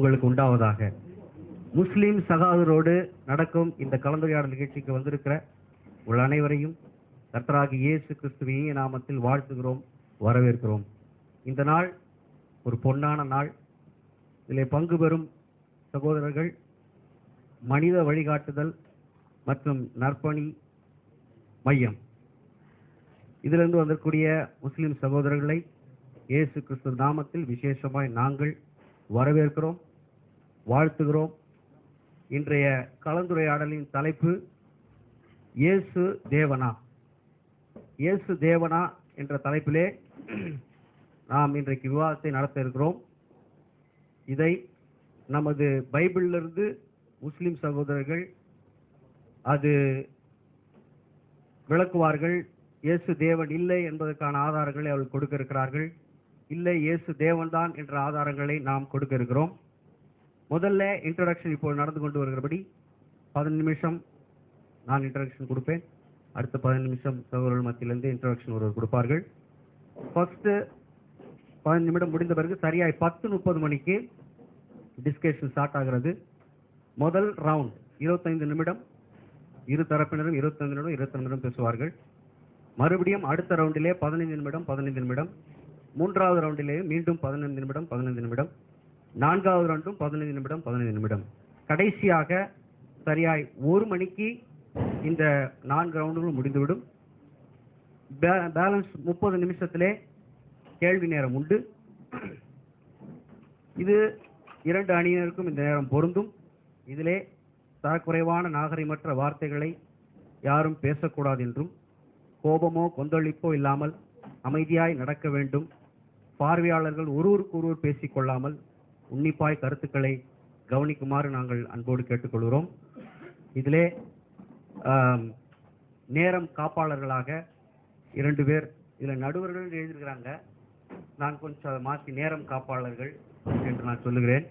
உங்களுக்கு உண்டாவதாக. முஸ்லிம் சகோதரரோடு நடக்கும் இந்த கலந்துரையாடல் நிகழ்ச்சிக்கு வந்திருக்கிற உங்கள் அனைவரையும் கர்த்தராகிய இயேசு கிறிஸ்துவின் இனிய நாமத்தில் வாழ்த்துகிறோம், வரவேற்கிறோம். இந்த நாள் ஒரு பொன்னான நாள். இதில் பங்கு பெறும் சகோதரர்கள் மனித வழிகாட்டுதல் மற்றும் நற்பணி மையம் இதிலிருந்து வந்திருக்கூடிய முஸ்லிம் சகோதரர்களை இயேசு கிறிஸ்து நாமத்தில் விசேஷமாய் நாங்கள் வரவேற்கிறோம், வாழ்த்துகிறோம். இன்றைய கலந்துரையாடலின் தலைப்பு இயேசு தேவனா. இயேசு தேவனா என்ற தலைப்பிலே நாம் இன்றைக்கு விவாதத்தை நடத்த இருக்கிறோம். இதை நமது பைபிளிலிருந்து முஸ்லிம் சகோதரர்கள் அது விளக்குவார்கள். இயேசு தேவன் இல்லை என்பதற்கான ஆதாரங்களை அவர்கள் கொடுக்க இருக்கிறார்கள். இல்லை, இயேசு தேவன்தான் என்ற ஆதாரங்களை நாம் கொடுக்க இருக்கிறோம். முதல்ல இன்ட்ரோடக்ஷன் இப்போது நடந்து கொண்டு வருகிறபடி 15 நிமிஷம் நான் இன்ட்ரோடக்ஷன் கொடுப்பேன். அடுத்த 15 நிமிஷம் சகோதரர்கள் மத்தியிலிருந்து இன்ட்ரோடக்ஷன் ஒருவர் கொடுப்பார்கள். ஃபர்ஸ்ட் 15 நிமிடம் முடிந்த பிறகு சரியாய் 10:30 மணிக்கு டிஸ்கஷன் ஸ்டார்ட் ஆகிறது. முதல் ரவுண்ட் 25 நிமிடம், இரு தரப்பினரும் 25 நிமிடம் 25 நிமிடம் பேசுவார்கள். மறுபடியும் அடுத்த ரவுண்டிலே 15 நிமிடம் 15 நிமிடம், மூன்றாவது ரவுண்டிலே மீண்டும் 15 நிமிடம் 15 நிமிடம், நான்காவது ரவுண்டும் 15 நிமிடம் 15 நிமிடம். கடைசியாக சரியாய் 1 மணிக்கு இந்த 4 ரவுண்டுகளும் முடிந்துவிடும். பேலன்ஸ் 30 நிமிஷத்திலே கேள்வி நேரம் உண்டு. இது 2 அணியினருக்கும் இந்த நேரம் பொருந்தும். இதிலே தரக்குறைவான நாகரிகமற்ற வார்த்தைகளை யாரும் பேசக்கூடாது என்றும், கோபமோ கொந்தளிப்போ இல்லாமல் அமைதியாய் நடக்க வேண்டும். பார்வையாளர்கள் ஒருவருக்கு ஒருவர் பேசிக்கொள்ளாமல் உன்னிப்பாய் கருத்துக்களை கவனிக்குமாறு நாங்கள் அன்போடு கேட்டுக்கொள்கிறோம். இதிலே நேரம் காப்பாளர்களாக 2 பேர், இதில் நடுவர்கள் எழுதியிருக்கிறாங்க. நான் கொஞ்சம் அதை மாற்றி நேரம் காப்பாளர்கள் என்று நான் சொல்லுகிறேன்.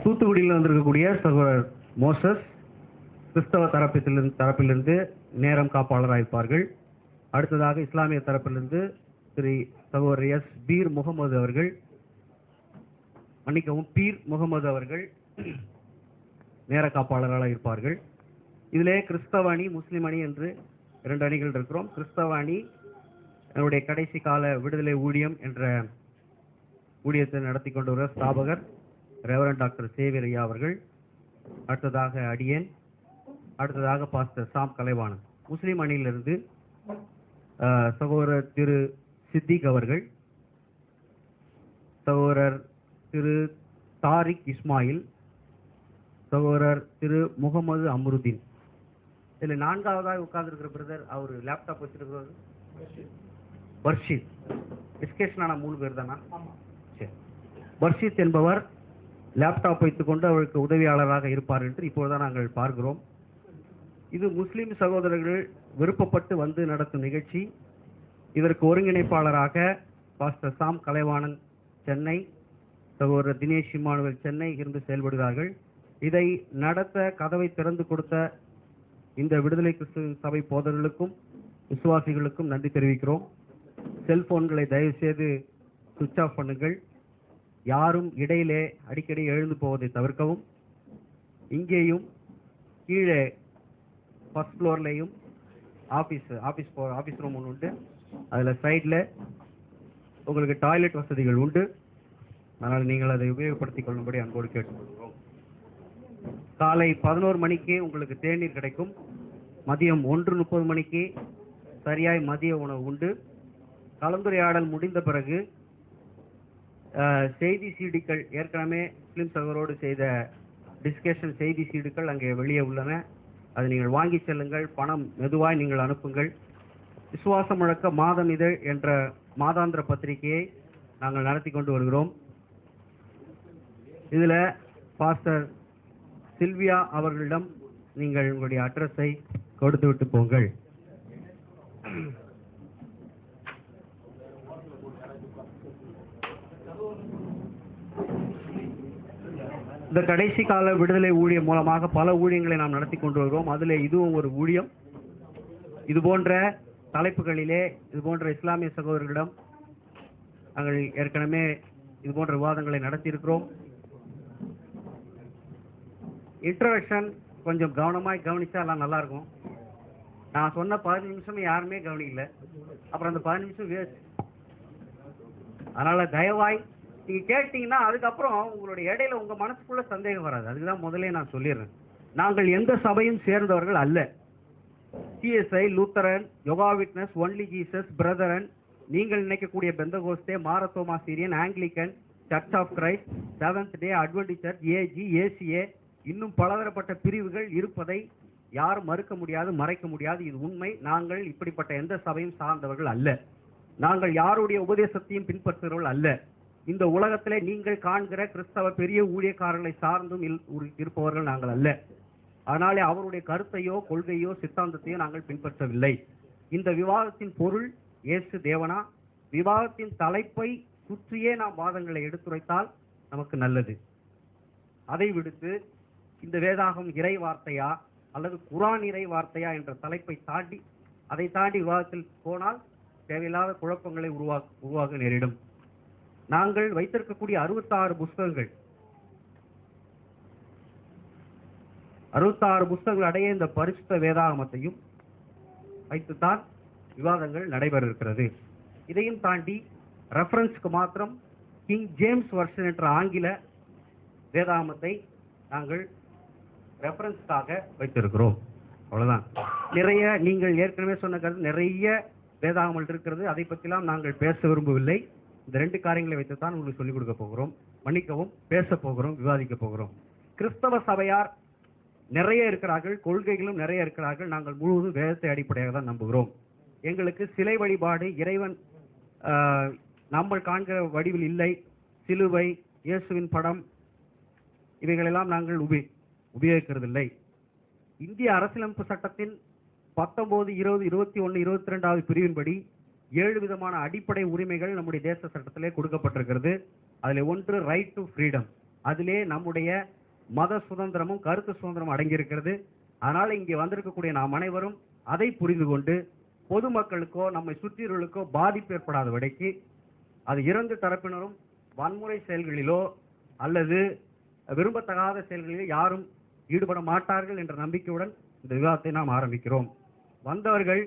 தூத்துக்குடியில் வந்திருக்கக்கூடிய சகோதரர் மோசஸ் கிறிஸ்தவ தரப்பிலிருந்து நேரம் காப்பாளராக இருப்பார்கள். அடுத்ததாக இஸ்லாமிய தரப்பிலிருந்து திரு சகோதரர் எஸ் பீர் முகமது அவர்கள், மன்னிக்கவும் பீர் முகமது அவர்கள் நேர காப்பாளர்களாக இருப்பார்கள். இதிலே கிறிஸ்தவ அணி முஸ்லிம் அணி என்று 2 அணிகள் இருக்கிறோம். கிறிஸ்தவ அணி என்னுடைய கடைசி கால விடுதலை ஊழியம் என்ற ஊழியத்தை நடத்தி கொண்டு வர ஸ்தாபகர் ரெவரண்ட் டாக்டர் சேவியர் ஐயா அவர்கள், அடுத்ததாக அடியேன், அடுத்ததாக பாஸ்டர் சாம் கலைவாணன். முஸ்லிம் அணியிலிருந்து சகோதரர் திரு சித்திக் அவர்கள், சகோதரர் திரு தாரிக் இஸ்மாயில், சகோதரர் திரு முகமது அம்ருதீன். இதில் 4ஆவதாக உட்கார்ந்துருக்கிற பிரதர், அவர் லேப்டாப் வச்சிருக்கிறது பர்ஷீத். டிஸ்கஷனான 3 பேர் தானா? சரி. பர்ஷீத் என்பவர் லேப்டாப் வைத்துக்கொண்டு அவருக்கு உதவியாளராக இருப்பார் என்று இப்போதுதான் நாங்கள் பார்க்கிறோம். இது முஸ்லிம் சகோதரர்கள் விருப்பப்பட்டு வந்து நடத்தும் நிகழ்ச்சி. இதற்கு ஒருங்கிணைப்பாளராக பாஸ்டர் சாம் கலைவாணன் சென்னை, சகோதரர் தினேஷ் இமானுவேல் சென்னை இருந்து செயல்படுகிறார்கள். இதை நடத்த கதவை திறந்து கொடுத்த இந்த விடுதலை கிறிஸ்துவ சபை போதகர்களுக்கும் விசுவாசிகளுக்கும் நன்றி தெரிவிக்கிறோம். செல்போன்களை தயவு செய்து சுவிட்ச் ஆஃப் பண்ணுங்கள். யாரும் இடையிலே அடிக்கடி எழுந்து போவதை தவிர்க்கவும். இங்கேயும் கீழே ஃபர்ஸ்ட் ஃப்ளோர்லேயும் ஆஃபீஸ் ரூம் ஒன்று உண்டு. அதில் சைடில் உங்களுக்கு டாய்லெட் வசதிகள் உண்டு. அதனால் நீங்கள் அதை உபயோகப்படுத்திக் கொள்ளும்படி அன்போடு கேட்டுக்கொள்கிறோம். காலை 11 மணிக்கு உங்களுக்கு தேநீர் கிடைக்கும். மதியம் 1:30 மணிக்கு சரியாய் மதிய உணவு உண்டு. கலந்துரையாடல் முடிந்த பிறகு செய்தி சீடிக்கள், ஏற்கனவே முஸ்லிம் சகோதரோடு செய்த டிஸ்கஷன் செய்தி சீடுகள் அங்கே வெளியே உள்ளன. அதை நீங்கள் வாங்கி செல்லுங்கள். பணம் மெதுவாய் நீங்கள் அனுப்புங்கள். விசுவாச முழக்க மாதம் இதழ் என்ற மாதாந்திர பத்திரிகையை நாங்கள் நடத்தி கொண்டு வருகிறோம். இதில் பாஸ்டர் சில்வியா அவர்களிடம் நீங்கள் உங்களுடைய அட்ரஸை கொடுத்து விட்டு போங்கள். இந்த கடைசி கால விடுதலை ஊழியம் மூலமாக பல ஊழியங்களை நாம் நடத்தி கொண்டு வருகிறோம். அதில் இதுவும் ஒரு ஊழியம். இது போன்ற தலைப்புகளிலே இது போன்ற இஸ்லாமிய சகோதரர்களிடம் நாங்கள் ஏற்கனவே இது போன்ற விவாதங்களை நடத்தியிருக்கிறோம். இன்ட்ரோடக்ஷன் கொஞ்சம் கவனமாய் கவனிச்சா எல்லாம் நல்லா இருக்கும். நான் சொன்ன 15 நிமிஷம் யாருமே கவனிக்கல, அப்புறம் அந்த 15 நிமிஷம் வேஸ்ட். அதனால தயவாய் நீங்க கேட்டீங்கன்னா அதுக்கப்புறம் உங்களுடைய இடையில உங்க மனசுக்குள்ள சந்தேகம் வராது. அதுக்குதான் முதலே நான் சொல்லிடுறேன், நாங்கள் எந்த சபையும் சேர்ந்தவர்கள் அல்ல. சிஎஸ்ஐ, லூத்தரன், யோகா விட்னஸ், ஒன்லி ஜீசஸ், பிரதரன், நீங்கள் நினைக்கக்கூடிய Pentecost, Marthoma Syrian, Anglican, Church of Christ, Seventh Day Adventist Church, AG, ACA, இன்னும் பலதரப்பட்ட பிரிவுகள் இருப்பதை யாரும் மறுக்க முடியாது, மறைக்க முடியாது. இது உண்மை. நாங்கள் இப்படிப்பட்ட எந்த சபையும் சார்ந்தவர்கள் அல்ல. நாங்கள் யாருடைய உபதேசத்தையும் பின்பற்றுகிறவர்கள் அல்ல. இந்த உலகத்திலே நீங்கள் காண்கிற கிறிஸ்தவ பெரிய ஊழியக்காரர்களை சார்ந்தும் இருப்பவர்கள் நாங்கள் அல்ல. அதனாலே அவருடைய கருத்தையோ கொள்கையோ சித்தாந்தத்தையோ நாங்கள் பின்பற்றவில்லை. இந்த விவாதத்தின் பொருள் இயேசு தேவனா, விவாதத்தின் தலைப்பை சுற்றியே நாம் வாதங்களை எடுத்துரைத்தால் நமக்கு நல்லது. அதை விடுத்து இந்த வேதாகம் இறை வார்த்தையா அல்லது குரான் இறை வார்த்தையா என்ற தலைப்பை தாண்டி அதை தாண்டி விவாதத்தில் போனால் தேவையில்லாத குழப்பங்களை உருவாக நேரிடும். நாங்கள் வைத்திருக்கக்கூடிய 66 புஸ்தகங்கள் 66 புஸ்தகங்கள் அடைய இந்த பரிசுத்த வேதாகமத்தையும் வைத்துத்தான் விவாதங்கள் நடைபெற இருக்கிறது. இதையும் தாண்டி ரெஃபரன்ஸ்க்கு மாத்திரம் கிங் ஜேம்ஸ் வெர்ஷன் என்ற ஆங்கில வேதாகமத்தை நாங்கள் ரெஃபரன்ஸ்க்காக வைத்திருக்கிறோம். அவ்வளவுதான். நிறைய நீங்கள் ஏற்கனவே சொன்ன கருத்து நிறைய வேதாகமல் இருக்கிறது. அதை பற்றிலாம் நாங்கள் பேச விரும்பவில்லை. இந்த 2 காரியங்களை வைத்துத்தான் உங்களுக்கு சொல்லிக் கொடுக்க போகிறோம். மன்னிக்கவும், பேச போகிறோம், விவாதிக்க போகிறோம். கிறிஸ்தவ சபையார் நிறைய இருக்கிறார்கள், கொள்கைகளும் நிறைய இருக்கிறார்கள். நாங்கள் முழுவதும் வேதத்தை அடிப்படையாக தான் நம்புகிறோம். எங்களுக்கு சிலை வழிபாடு, இறைவன் நம்ம காண்கிற வடிவில் இல்லை, சிலுவை, இயேசுவின் படம், இவைகளெல்லாம் நாங்கள் உபயோகிக்கிறதில்லை. இந்திய அரசியலமைப்பு சட்டத்தின் 19, 20, 21, 22வது பிரிவின்படி 7 விதமான அடிப்படை உரிமைகள் நம்முடைய தேச சட்டத்திலே கொடுக்கப்பட்டிருக்கிறது. அதில் ஒன்று ரைட் டு ஃப்ரீடம். அதிலே நம்முடைய மத சுதந்திரமும் கருத்து சுதந்திரமும் அடங்கியிருக்கிறது. அதனால இங்கே வந்திருக்கக்கூடிய நாம் அனைவரும் அதை புரிந்து கொண்டு பொதுமக்களுக்கோ நம்மை சுற்றியவர்களுக்கோ பாதிப்பு ஏற்படாத வரைக்கு அது 2 தரப்பினரும் வன்முறை செயல்களிலோ அல்லது விரும்பத்தகாத செயல்களிலோ யாரும் ஈடுபட மாட்டார்கள் என்ற நம்பிக்கையுடன் இந்த விவாதத்தை நாம் ஆரம்பிக்கிறோம். வந்தவர்கள்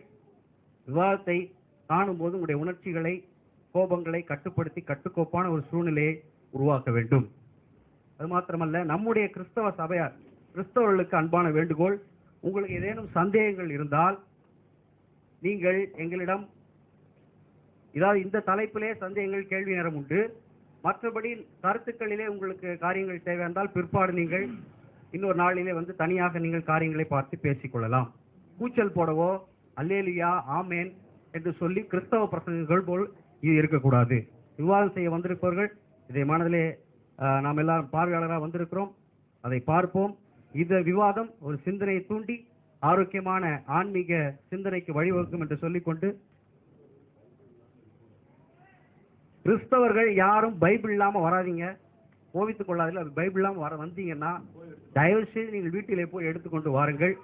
விவாதத்தை காணும்போது உங்களுடைய உணர்ச்சிகளை, கோபங்களை கட்டுப்படுத்தி கட்டுக்கோப்பான ஒரு சூழ்நிலையை உருவாக்க வேண்டும். அது மாத்திரமல்ல, நம்முடைய கிறிஸ்தவ சபையார் கிறிஸ்தவர்களுக்கு அன்பான வேண்டுகோள், உங்களுக்கு ஏதேனும் சந்தேகங்கள் இருந்தால் நீங்கள் எங்களிடம், இதாவது இந்த தலைப்பிலே சந்தேகங்கள், கேள்வி நேரம் உண்டு. மற்றபடி கருத்துக்களிலே உங்களுக்கு காரியங்கள் தேவை என்றால் பிற்பாடு நீங்கள் இன்னொரு நாளிலே வந்து தனியாக நீங்கள் காரியங்களை பார்த்து பேசிக்கொள்ளலாம். கூச்சல் போடவோ அல்லேலுயா ஆமேன் என்று சொல்லி கிறிஸ்தவ பிரசங்கங்கள் போல் இது இருக்கக்கூடாது. விவாதம் செய்ய வந்திருப்பவர்கள் இதை மனதிலே நாம் எல்லாரும் பார்வையாளராக வந்திருக்கிறோம், அதை பார்ப்போம். இந்த விவாதம் ஒரு சிந்தனையை தூண்டி ஆரோக்கியமான ஆன்மீக சிந்தனைக்கு வழிவகுக்கும் என்று சொல்லிக்கொண்டு, கிறிஸ்தவர்கள் யாரும் பைபிள் இல்லாம வராதீங்க, கோவித்துக் கொள்ளாதீர்கள். அது பைபிள் இல்லாம வந்தீங்கன்னா தயவு செய்து நீங்கள் வீட்டிலே போய் எடுத்துக்கொண்டு வாருங்கள்.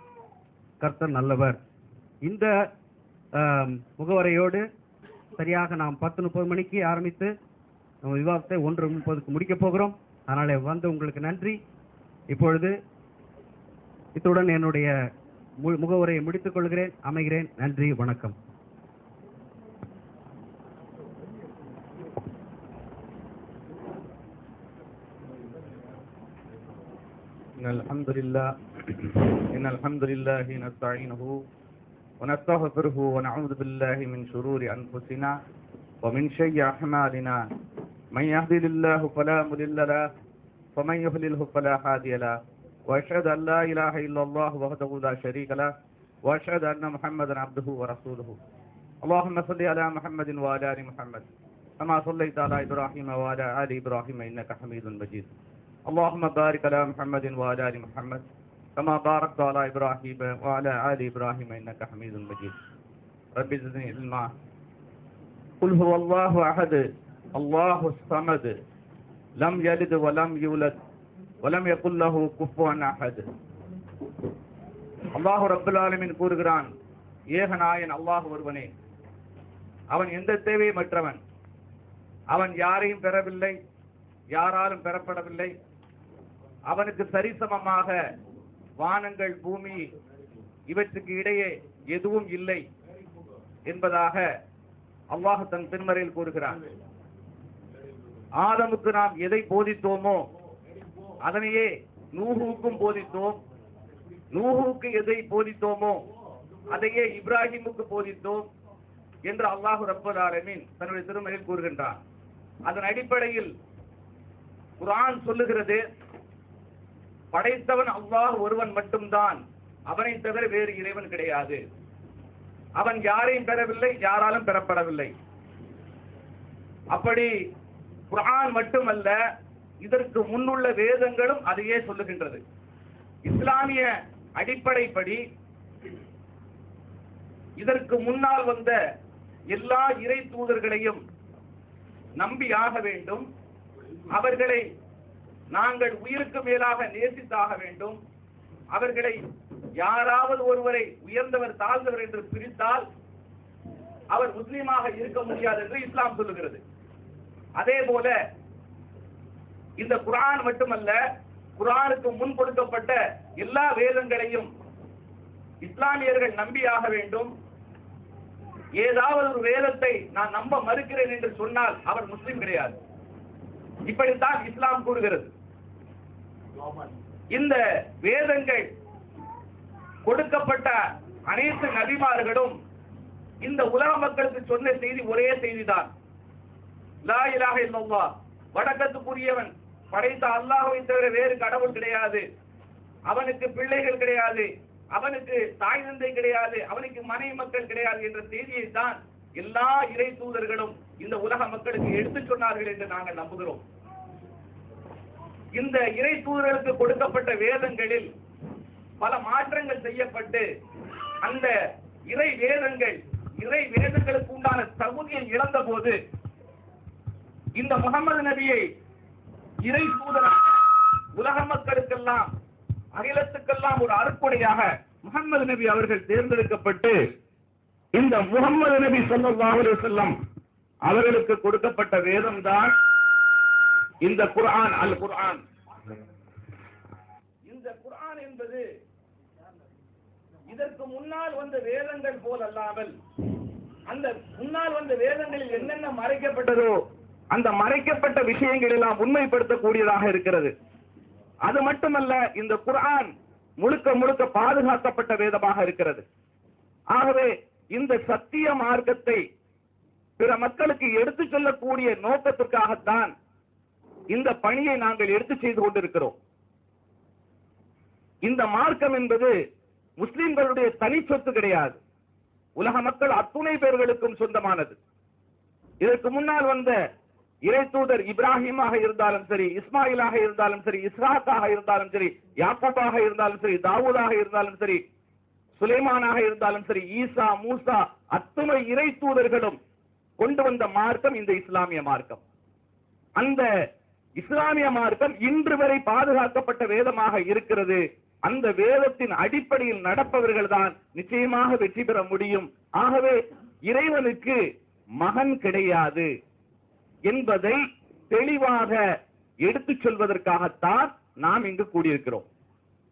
கர்த்தர் நல்லவர். இந்த முகவரையோடு சரியாக நாம் 10:30 மணிக்கு ஆரம்பித்து நம்ம விவாதத்தை 1:30க்கு முடிக்க போகிறோம். அதனால வந்து உங்களுக்கு நன்றி. இப்பொழுது இத்துடன் என்னுடைய முகவுரையை முடித்துக் கொள்கிறேன், அமைகிறேன். நன்றி, வணக்கம். إن الحمد لله نستعينه ونستغفره ونعوذ بالله من شرور أنفسنا ومن سيئات أعمالنا. من يهده الله فلا مضل له ومن يضلل فلا هادي له. وأشهد أن لا إله إلا الله وحده لا شريك له وأشهد أن محمدا عبده ورسوله. اللهم صل على محمد وعلى آل محمد كما صليت على إبراهيم وعلى آل إبراهيم إنك حميد مجيد. اللهم بارك على محمد وعلى آل محمد كما باركت على إبراهيم وعلى آل إبراهيم إنك حميد مجيد. رب زدني علما. قل هو الله أحد الله الصمد لم يلد ولم يولد ولم يكن له كفوا أحد. அல்லாஹ் ரப்பல் ஆலமீன் கூறுகிறான், ஏகநாயன் அல்லாஹ் ஒருவனே. அவன் எந்த தேவையமற்றவன். அவன் யாரையும் பெறவில்லை, யாராலும் பெறப்படவில்லை. அவனுக்கு சரிசமமாக வானங்கள், பூமி இவற்றுக்கு இடையே எதுவும் இல்லை என்பதாக அல்லாஹ் தன் திருமறையில் கூறுகிறான். ஆதமுக்கு நாம் எதை போதித்தோமோ அதனையே நூஹுக்கும் போதித்தோம். நூஹுக்கு எதை போதித்தோமோ அதையே இப்ராஹிமுக்கு போதித்தோம் என்று அல்லாஹ் ரப்பல் ஆலமீன் தன்னுடைய திருமறையில் கூறுகின்றான். அதன் அடிப்படையில் குர்ஆன் சொல்லுகிறது, படைத்தவன் அல்லாஹ் ஒருவன் மட்டும்தான், அவனை தவிர வேறு இறைவன் கிடையாது. அவன் யாரையும் பெறவில்லை, யாராலும் பெறப்படவில்லை. அப்படி குர்ஆன் மட்டுமல்ல, இதற்கு முன்னுள்ள வேதங்களும் அதையே சொல்லுகின்றது. இஸ்லாமிய அடிப்படைப்படி இதற்கு முன்னால் வந்த எல்லா இறை தூதர்களையும் நம்பியாக வேண்டும். அவர்களை நாங்கள் உயிருக்கு மேலாக நேசித்தாக வேண்டும். அவர்களை யாராவது ஒருவரை உயர்ந்தவர் தாழ்ந்தவர் என்று பிரித்தால் அவர் முஸ்லீமாக இருக்க முடியாது என்று இஸ்லாம் சொல்லுகிறது. அதே போல இந்த குர்ஆன் மட்டுமல்ல, குர்ஆனுக்கு முன் கொடுக்கப்பட்ட எல்லா வேதங்களையும் இஸ்லாமியர்கள் நம்பியாக வேண்டும். ஏதாவது ஒரு வேதத்தை நான் நம்ப மறுக்கிறேன் என்று சொன்னால் அவர் முஸ்லீம் கிடையாது. இப்படித்தான் இஸ்லாம் கூறுகிறது. இந்த வேதங்கள் கொடுக்கப்பட்ட அனைத்து நபிமார்களும் இந்த உலக மக்களுக்கு சொன்ன செய்தி ஒரே செய்திதான். லா இலாஹ இல்லல்லாஹ், வணக்கத்துக்குரியவன் படைத்த அல்லாஹ்வை தவிர வேறு கடவுள் கிடையாது. அவனுக்கு பிள்ளைகள் கிடையாது, அவனுக்கு தாய் தந்தை கிடையாது, அவனுக்கு மனைவி மக்கள் கிடையாது என்ற செய்தியை தான் எல்லா இறை தூதர்களும் இந்த உலக மக்களுக்கு எடுத்து சொன்னார்கள் என்று நாங்கள் நம்புகிறோம். இந்த இறை தூதர்களுக்கு கொடுக்கப்பட்ட வேதங்களில் பல மாற்றங்கள் செய்யப்பட்டு அந்த இறை வேதங்களுக்கு உண்டான தகுதியை இழந்த போது இந்த முகமது நபியை இறை தூதராக உலக மக்களுக்கெல்லாம், அகிலத்துக்கெல்லாம் ஒரு அருட்கொடையாக முகமது நபி அவர்கள் தேர்ந்தெடுக்கப்பட்டு இந்த முகமது நபி ஸல்லல்லாஹு அலைஹி வஸல்லம் அவர்களுக்கு கொடுக்கப்பட்ட வேதம் தான் இந்த குர்ஆன், அல் குர்ஆன். இந்த குர்ஆன் என்பது இதற்கு முன்னால் வந்த வேதங்கள் போல் அல்லாமல், அந்த முன்னால் வந்த வேதங்களில் என்னென்ன மறைக்கப்பட்டதோ அந்த மறைக்கப்பட்ட விஷயங்கள் எல்லாம் உண்மைப்படுத்தக்கூடியதாக இருக்கிறது. அது மட்டுமல்ல, இந்த குர்ஆன் முழுக்க முழுக்க பாதுகாக்கப்பட்ட வேதமாக இருக்கிறது. ஆகவே இந்த சத்திய மார்க்கத்தை பிற மக்களுக்கு எடுத்துச் சொல்லக்கூடிய நோக்கத்திற்காகத்தான் இந்த பணியை நாங்கள் எடுத்து செய்து கொண்டிருக்கிறோம். இந்த மார்க்கம் என்பது முஸ்லிம்களுடைய தனி சொத்து கிடையாது, உலக மக்கள் அத்துணை பேர்களுக்கும் சொந்தமானது. இதற்கு முன்னால் வந்த இறை தூதர் இப்ராஹிமாக இருந்தாலும் சரி, இஸ்மாயிலாக இருந்தாலும் சரி, இஸ்ஹாக்காக இருந்தாலும் சரி, யாக்கூபாக இருந்தாலும் சரி, தாவூதாக இருந்தாலும் சரி, சுலைமானாக இருந்தாலும் சரி, ஈசா, மூசா, அத்துணை இறை தூதர்களும் கொண்டு வந்த மார்க்கம் இந்த இஸ்லாமிய மார்க்கம். அந்த இஸ்லாமிய மார்க்கம் இன்று வரை பாதுகாக்கப்பட்ட வேதமாக இருக்கிறது. அந்த வேதத்தின் அடிப்படையில் நடப்பவர்கள் தான் நிச்சயமாக வெற்றி பெற முடியும். ஆகவே இறைவனுக்கு மகன் கிடையாது என்பதை தெளிவாக எடுத்துச் சொல்வதற்காகத்தான் நாம் இங்கு கூடியிருக்கிறோம்.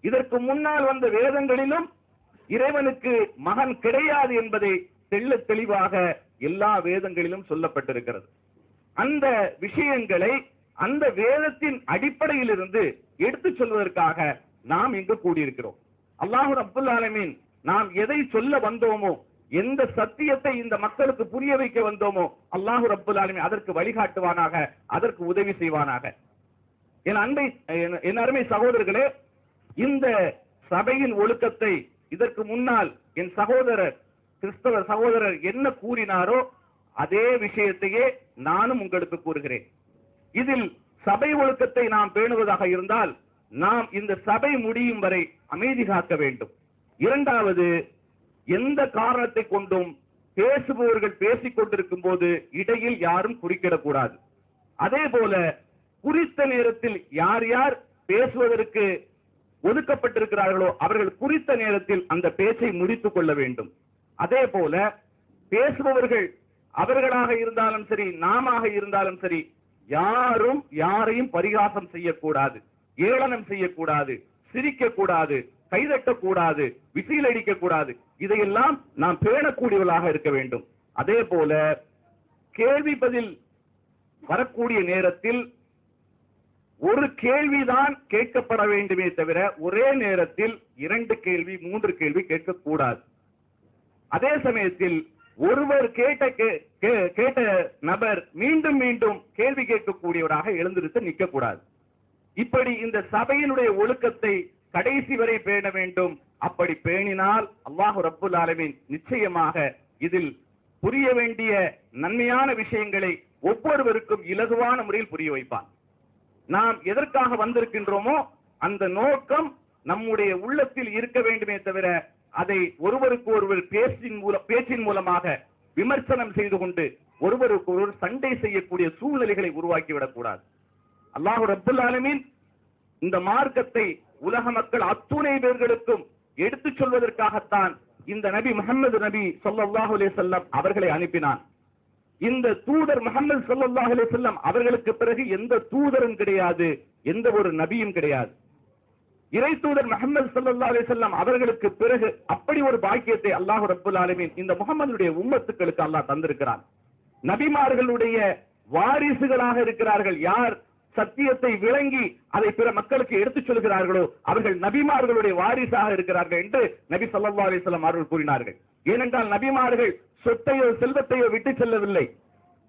இதற்கு முன்னால் வந்த வேதங்களிலும் இறைவனுக்கு மகன் கிடையாது என்பதை தெள்ளத் தெளிவாக எல்லா வேதங்களிலும் சொல்லப்பட்டிருக்கிறது. அந்த விஷயங்களை அந்த வேதத்தின் அடிப்படையில் இருந்து எடுத்துச் சொல்வதற்காக நாம் இங்கு கூடியிருக்கிறோம். அல்லாஹ் ரப்பல் ஆலமீன் நாம் எதை சொல்ல வந்தோமோ, எந்த சத்தியத்தை இந்த மக்களுக்கு புரிய வைக்க வந்தோமோ, அல்லாஹ் ரப்பல் ஆலமீன் அதற்கு வழிகாட்டுவானாக, அதற்கு உதவி செய்வானாக. என் அருமை சகோதரர்களே, இந்த சபையின் ஒழுக்கத்தை இதற்கு முன்னால் என் சகோதரர், கிறிஸ்தவ சகோதரர் என்ன கூறினாரோ அதே விஷயத்தையே நானும் உங்களுக்கு கூறுகிறேன். இதில் சபை ஒழுக்கத்தை நாம் பேணுவதாக இருந்தால் நாம் இந்த சபை முடியும் வரை அமைதி காக்க வேண்டும். இரண்டாவது, எந்த காரணத்தை கொண்டும் பேசுபவர்கள் பேசிக் கொண்டிருக்கும் போது இடையில் யாரும் குறுக்கிடக்கூடாது. அதே போல குறித்த நேரத்தில் யார் யார் பேசுவதற்கு ஒதுக்கப்பட்டிருக்கிறார்களோ அவர்கள் குறித்த நேரத்தில் அந்த பேச்சை முடித்துக் கொள்ள வேண்டும். அதே போல பேசுபவர்கள் அவர்களாக இருந்தாலும் சரி, நாம இருந்தாலும் சரி, யாரும் யாரையும் பரிகாசம் செய்யக்கூடாது, ஏளனம் செய்யக்கூடாது, சிரிக்க கூடாது, கைதட்டக்கூடாது, விசில் அடிக்க கூடாது. இதையெல்லாம் நாம் பேணக்கூடியவர்களாக இருக்க வேண்டும். அதே போல கேள்வி பதில் வரக்கூடிய நேரத்தில் ஒரு கேள்விதான் கேட்கப்பட வேண்டுமே தவிர ஒரே நேரத்தில் 2 கேள்வி 3 கேள்வி கேட்கக்கூடாது. அதே சமயத்தில் ஒருவர் கேட்ட நபர் மீண்டும் மீண்டும் கேள்வி கேட்கக்கூடியவராக எழுந்திருத்து நிற்கக்கூடாது. இப்படி இந்த சபையினுடைய ஒழுக்கத்தை கடைசி வரை பேண வேண்டும். அப்படி பேணினால் அல்லாஹ் ரப்புல் ஆலமீன் நிச்சயமாக இதில் புரிய வேண்டிய நன்மையான விஷயங்களை ஒவ்வொருவருக்கும் இலகுவான முறையில் புரிய வைப்பான். நாம் எதற்காக வந்திருக்கின்றோமோ அந்த நோக்கம் நம்முடைய உள்ளத்தில் இருக்க வேண்டுமே தவிர அதை ஒருவருக்கு ஒருவர் பேச்சின் மூலமாக விமர்சனம் செய்து கொண்டு ஒருவருக்கு ஒருவர் சண்டை செய்யக்கூடிய சூழ்நிலைகளை உருவாக்கிவிடக் கூடாது. அல்லாஹ் ரப்புல் ஆலமீன் இந்த மார்க்கத்தை உலக மக்கள் அத்துணை பேர்களுக்கும் எடுத்துச் சொல்வதற்காகத்தான் இந்த நபி முஹம்மது நபி ஸல்லல்லாஹு அலைஹி வஸல்லம் அவர்களை அனுப்பினான். இந்த தூதர் முஹம்மது ஸல்லல்லாஹு அலைஹி வஸல்லம் அவர்களுக்கு பிறகு எந்த தூதரும் கிடையாது, எந்த ஒரு நபியும் கிடையாது. இறை தூதர் முஹம்மது ஸல்லல்லாஹு அலைஹி வஸல்லம் அவர்களுக்கு பிறகு அப்படி ஒரு பாக்கியத்தை அல்லாஹ் ரப்புல் ஆலமீன் இந்த முஹம்மதுடைய உம்மத்துக்களுக்கு அல்லாஹ் தந்திருக்கிறான். நபிமார்களுடைய வாரிசுகளாக இருக்கிறார்கள். யார் சத்தியத்தை விளங்கி அதை பிற மக்களுக்கு எடுத்துச் சொல்கிறார்களோ அவர்கள் நபிமார்களுடைய வாரிசாக இருக்கிறார்கள் என்று நபி ஸல்லல்லாஹு அலைஹி வஸல்லம் அவர்கள் கூறினார்கள். ஏனென்றால் நபிமார்கள் சொத்தையோ செல்வத்தையோ விட்டு செல்லவில்லை,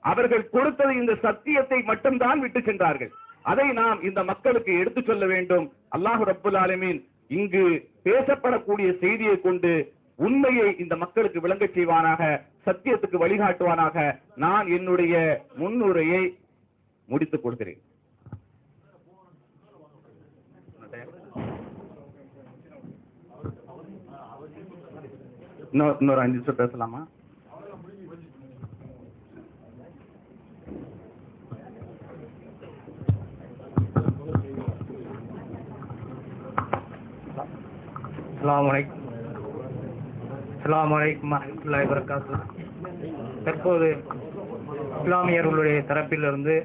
அவர்கள் கொடுத்தது இந்த சத்தியத்தை மட்டும்தான் விட்டு சென்றார்கள். அதை நாம் இந்த மக்களுக்கு எடுத்துச் சொல்ல வேண்டும். அல்லாஹ் ரப்புல் ஆலமீன் இங்கு பேசப்படக்கூடிய செய்தியை கொண்டு உண்மையை இந்த மக்களுக்கு விளங்கச் செய்வானாக, சத்தியத்துக்கு வழிகாட்டுவானாக. நான் என்னுடைய முன்னுரையை முடித்துக் கொள்கிறேன். இன்னொரு 5 நிமிஷம் பேசலாமா? அஸ்ஸலாமு அலைக்கும் வரஹ்மத்துல்லாஹி வபரகாத்துஹு. தற்போது இஸ்லாமியர்களுடைய தரப்பிலிருந்து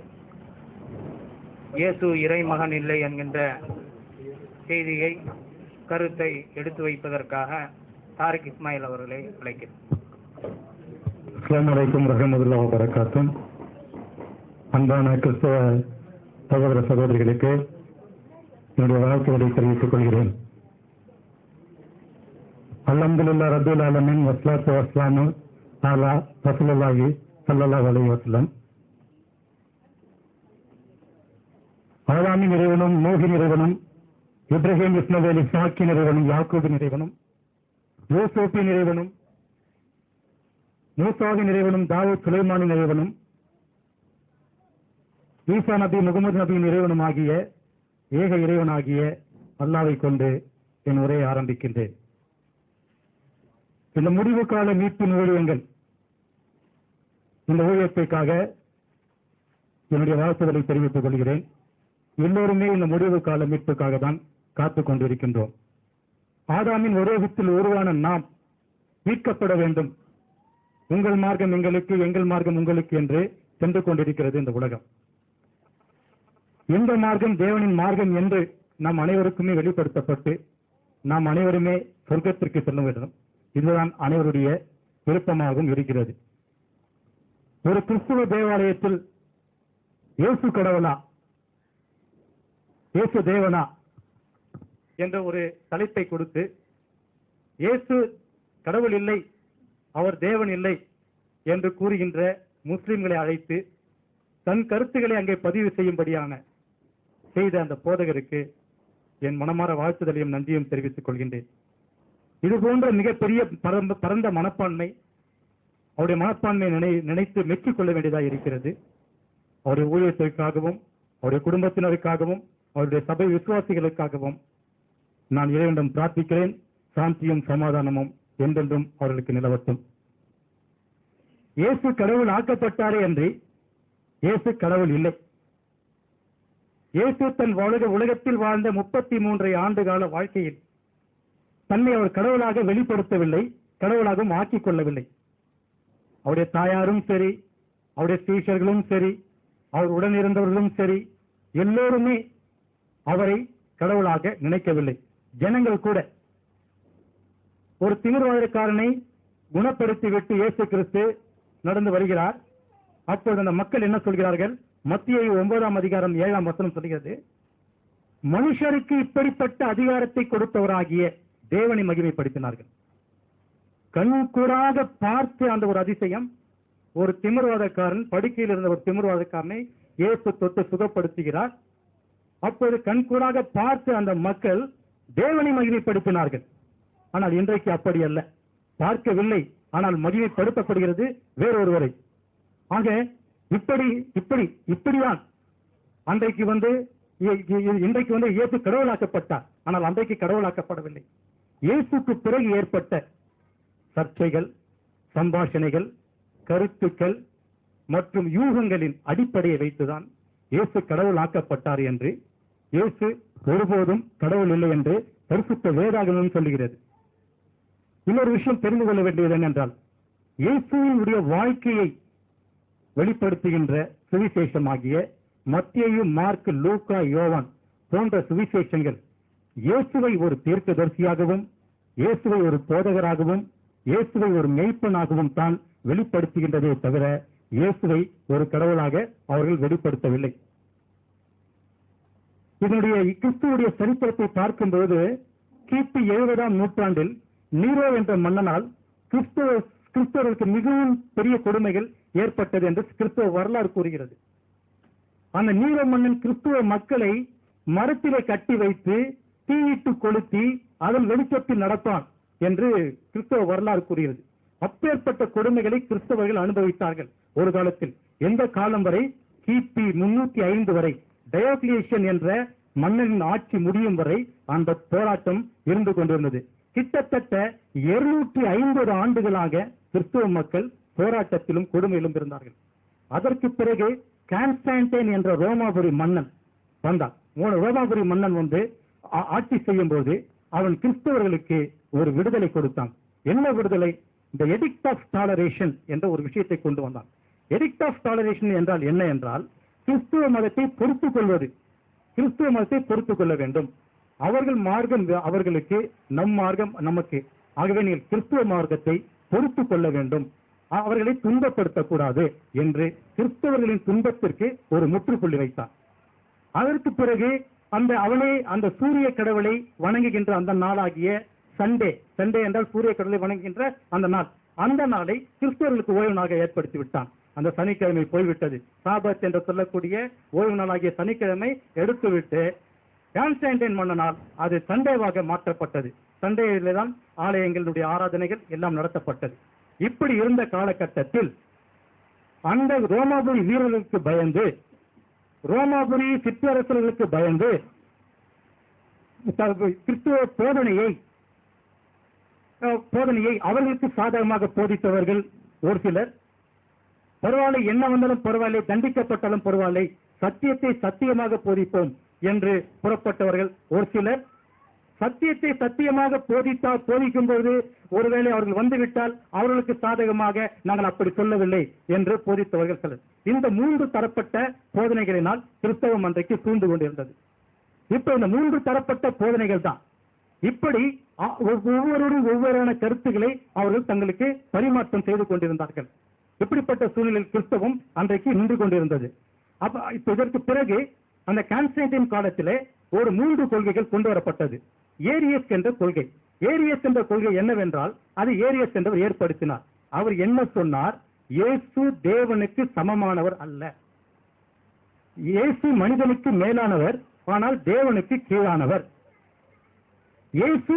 இயேசு இறைமகன் இல்லை என்கின்ற செய்தியை கருத்தை எடுத்து வைப்பதற்காக தாரிக் இஸ்மாயில் அவர்களை அழைக்கிறேன். அஸ்ஸலாமு அலைக்கும் வரஹ்மத்துல்லாஹி வபரகாத்துஹு. அன்பான கிறிஸ்தவ சகோதர சகோதரிகளுக்கு என்னுடைய வாழ்த்துக்களை தெரிவித்துக் கொள்கிறேன். அல்ஹம்துலில்லாஹி ரப்பில் ஆலமீன் வஸ்ஸலாத்து வஸ்ஸலாமு அலா ரசூலுல்லாஹி ஸல்லல்லாஹு அலைஹி வஸல்லம். ஆதாமின் இறைவனும் நூஹின் இறைவனும் இப்ராஹிம் இஸ்மாயில் இஸ்ஹாக்கின் இறைவனும் யாக்கூபின் இறைவனும் யூசுஃபின் இறைவனும் மூசாவின் இறைவனும் தாவூத் சுலைமானின் இறைவனும் ஈசா நபி முகமது நபியின் இறைவனும் ஆகிய ஏக இறைவனாகிய அல்லாஹ்வை கொண்டு என் உரையை ஆரம்பிக்கின்றேன். இந்த முடிவு கால மீட்பின் ஊழியங்கள், இந்த ஊழியத்திற்காக என்னுடைய வாழ்த்துக்களை தெரிவித்துக் கொள்கிறேன். எல்லோருமே இந்த முடிவு கால மீட்புக்காக தான் காத்துக் கொண்டிருக்கின்றோம். ஆதாமின் உருவத்தில் உருவான நாம் மீட்கப்பட வேண்டும். உங்கள் மார்க்கம் எங்களுக்கு, எங்கள் மார்க்கம் உங்களுக்கு என்று சென்று கொண்டிருக்கிறது இந்த உலகம். இந்த மார்க்கம் தேவனின் மார்க்கம் என்று நாம் அனைவருக்குமே வெளிப்படுத்தப்பட்டு நாம் அனைவருமே சொர்க்கத்திற்கு செல்ல வேண்டும். இதுதான் அனைவருடைய விருப்பமாகவும் இருக்கிறது. ஒரு கிறிஸ்துவ தேவாலயத்தில் இயேசு கடவுளா, இயேசு தேவனா என்ற ஒரு தலைப்பை கொடுத்து இயேசு கடவுள் இல்லை, அவர் தேவன் இல்லை என்று கூறுகின்ற முஸ்லிம்களை அழைத்து தன் கருத்துக்களை அங்கே பதிவு செய்யும்படியான செய்த அந்த போதகருக்கு என் மனமார வாழ்த்துதலையும் நன்றியும் தெரிவித்துக் கொள்கின்றேன். இது போன்ற மிகப்பெரிய பரந்த மனப்பான்மை, அவருடைய மனப்பான்மையை நினைத்து மெச்சிக் கொள்ள வேண்டியதாக இருக்கிறது. அவருடைய ஊழியத்திற்காகவும் அவருடைய குடும்பத்தினருக்காகவும் அவருடைய சபை விசுவாசிகளுக்காகவும் நான் இறைவனிடம் பிரார்த்திக்கிறேன். சாந்தியும் சமாதானமும் என்றென்றும் அவர்களுக்கு நிலவட்டும். இயேசு கடவுள் ஆக்கப்பட்டாரே அன்றி இயேசு கடவுள் இல்லை. இயேசு தன் உலகத்தில் வாழ்ந்த 33 ஆண்டு கால வாழ்க்கையில் தன்னை அவர் கடவுளாக வெளிப்படுத்தவில்லை, கடவுளாகவும் ஆக்கிக் கொள்ளவில்லை. அவருடைய தாயாரும் சரி, அவருடைய சீஷர்களும் சரி, அவர் உடன் இருந்தவர்களும் சரி, எல்லோருமே அவரை கடவுளாக நினைக்கவில்லை. ஜனங்கள் கூட. ஒரு திமிர்வாதக்காரனை குணப்படுத்திவிட்டு இயேசு கிறிஸ்து நடந்து வருகிறார். அப்பொழுது அந்த மக்கள் என்ன சொல்கிறார்கள்? மத்தேயு 9:7 சொல்கிறது, மனுஷருக்கு இப்படிப்பட்ட அதிகாரத்தை கொடுத்தவராகிய தேவனை மகிமைப்படுத்தினார்கள். கண்கூடாக பார்த்து அந்த ஒரு அதிசயம். ஒரு திமிர்வாதக்காரன், படுக்கையில் இருந்த ஒரு திமிர்வாதக்காரனை இயேசு தொட்டு சுகப்படுத்துகிறார். அப்போது கண்கூடாக பார்த்து அந்த மக்கள் தேவனை மகிமைப்படுத்தினார்கள். ஆனால் இன்றைக்கு அப்படி அல்ல, பார்க்கவில்லை, ஆனால் மகிமைப்படுத்தப்படுகிறது வேறொருவரை. ஆக இப்படிதான் அன்றைக்கு இன்றைக்கு இயேசு கடவுளாக்கப்பட்டார். ஆனால் அன்றைக்கு கடவுளாக்கப்படவில்லை. இயேசுக்கு பிறகு ஏற்பட்ட சர்ச்சைகள், சம்பாஷணைகள், கருத்துக்கள் மற்றும் யூகங்களின் அடிப்படையை வைத்துதான் இயேசு கடவுளாக்கப்பட்டார் என்று, இயேசு ஒருபோதும் கடவுள் இல்லை என்று பரிசுத்த வேதாகமம் சொல்லுகிறது. இன்னொரு விஷயம் தெரிந்து கொள்ள வேண்டியது என்னென்றால், இயேசுவினுடைய வாழ்க்கையை வெளிப்படுத்துகின்ற சுவிசேஷமாகிய மத்தேயு, மார்க், லூக்கா, யோவான் போன்ற சுவிசேஷங்கள் இயேசுவை ஒரு தீர்க்கதரிசியாகவும், இயேசுவை ஒரு போதகராகவும், இயேசுவை ஒரு மெய்ப்பனாகவும் தான் வெளிப்படுத்துகின்றதே தவிர இயேசுவை ஒரு கடவுளாக அவர்கள் வெளிப்படுத்தவில்லை. இதனுடைய கிறிஸ்துவுடைய சரித்திரத்தை பார்க்கும்போது கிபி 70ஆம் நூற்றாண்டில் நீரோ என்ற மன்னனால் கிறிஸ்தவர்களுக்கு மிகவும் பெரிய கொடுமைகள் ஏற்பட்டது என்று கிறிஸ்தவ வரலாறு கூறுகிறது. அந்த நீரோ மன்னன் கிறிஸ்துவ மக்களை மரத்திலே கட்டி வைத்து தீயிட்டு கொளுத்தி அதன் வெளிச்சத்தில் நடப்பான் என்று கிறிஸ்தவ வரலாறு கூறுகிறது. அப்பேற்பட்ட கொடுமைகளை கிறிஸ்தவர்கள் அனுபவித்தார்கள் ஒரு காலத்தில். எந்த காலம் வரை? கிபி 305 வரை, டயோக்ளியேஷன் என்ற மன்னனின் ஆட்சி முடியும் வரை அந்த போராட்டம் இருந்து கொண்டிருந்தது. கிட்டத்தட்ட 250 ஆண்டுகளாக கிறிஸ்துவ மக்கள் போராட்டத்திலும் கொடுமையிலும் இருந்தார்கள். அதற்கு பிறகு கான்ஸ்டான்டைன் என்ற ரோமாபுரி மன்னன் வந்தான். ரோமாபுரி மன்னன் ஆட்சி செய்யும் போது அவன் கிறிஸ்தவர்களுக்கு ஒரு விடுதலை கொடுத்தான். என்ன விடுதலை? இந்த எடிக்ட் ஆஃப் டாலரேஷன் என்ற ஒரு விஷயத்தை கொண்டு வந்தான். எடிக்ட் ஆஃப் டாலரேஷன் என்றால் என்ன என்றால், கிறிஸ்துவ மதத்தை பொறுத்துக் கொள்வது. கிறிஸ்துவ மதத்தை பொறுத்துக் கொள்ள வேண்டும். அவர்கள் மார்க்கம் அவர்களுக்கு, நம் மார்க்கம் நமக்கு. ஆகவே நீங்கள் கிறிஸ்துவ மார்க்கத்தை பொறுத்துக் கொள்ள வேண்டும், அவர்களை துன்பப்படுத்தக்கூடாது என்று கிறிஸ்தவர்களின் துன்பத்திற்கு ஒரு முற்றுப்புள்ளி வைத்தார். அதற்கு பிறகு அவனே அந்த சூரிய கடவுளை வணங்குகின்ற அந்த நாளாகிய சண்டே என்றால் சூரிய கடவுளை வணங்குகின்ற அந்த நாள், அந்த நாளை கிறிஸ்தவர்களுக்கு ஓய்வு நாளாக ஏற்படுத்தி விட்டான். அந்த சனிக்கிழமை போய்விட்டது. சாபத் என்று சொல்லக்கூடிய ஓய்வு நாளாகிய சனிக்கிழமை எடுத்துவிட்டு கான்ஸ்டான்டைன் மன்னனால் அது சண்டேவாக மாற்றப்பட்டது. சண்டேயிலே தான் ஆலயங்களுடைய ஆராதனைகள் எல்லாம் நடத்தப்பட்டது. இப்படி இருந்த காலகட்டத்தில் அந்த ரோமாபுரி வீரர்களுக்கு பயந்து, ரோமாபுரி சிற்றரசர்களுக்கு பயந்து கிறிஸ்துவ போதனையை அவர்களுக்கு சாதகமாக போதித்தவர்கள் ஒரு சிலர். பரவாயில்லை, என்ன வந்தாலும் பரவாயில்லை, தண்டிக்கப்பட்டாலும் பரவாயில்லை, சத்தியத்தை சத்தியமாக போதிப்போம் என்று புறப்பட்டவர்கள் ஒரு சிலர். சத்தியத்தை சத்தியமாக போதிக்கும் போது ஒருவேளை அவர்கள் வந்துவிட்டால் அவர்களுக்கு சாதகமாக நாங்கள் அப்படி சொல்லவில்லை என்று போதித்தவர்கள் சிலர். இந்த 3 தரப்பட்ட போதனைகளினால் கிறிஸ்தவம் அன்றைக்கு சூழ்ந்து கொண்டிருந்தது. இப்ப இந்த 3 தரப்பட்ட போதனைகள் தான். இப்படி ஒவ்வொருவரும் ஒவ்வொரு கருத்துக்களை அவர்கள் தங்களுக்கு பரிமாற்றம் செய்து கொண்டிருந்தார்கள். இப்படிப்பட்ட சூழ்நிலையில் கிறிஸ்தவம் அன்றைக்கு நின்று கொண்டிருந்தது. இப்ப இதற்கு பிறகு அந்த கான்ஸ்டான்டைன் காலத்திலே ஒரு 3 கொள்கைகள் கொண்டு வரப்பட்டது. ஏரியஸ் என்ற கொள்கை. ஏரியஸ் என்ற கொள்கை என்னவென்றால், அது ஏரியஸ் என்றவர் ஏற்படுத்தினார். அவர் என்ன சொன்னார்? இயேசு தேவனுக்கு சமமானவர் அல்ல, இயேசு மனிதனுக்கு மேலானவர், ஆனால் தேவனுக்கு கீழானவர். இயேசு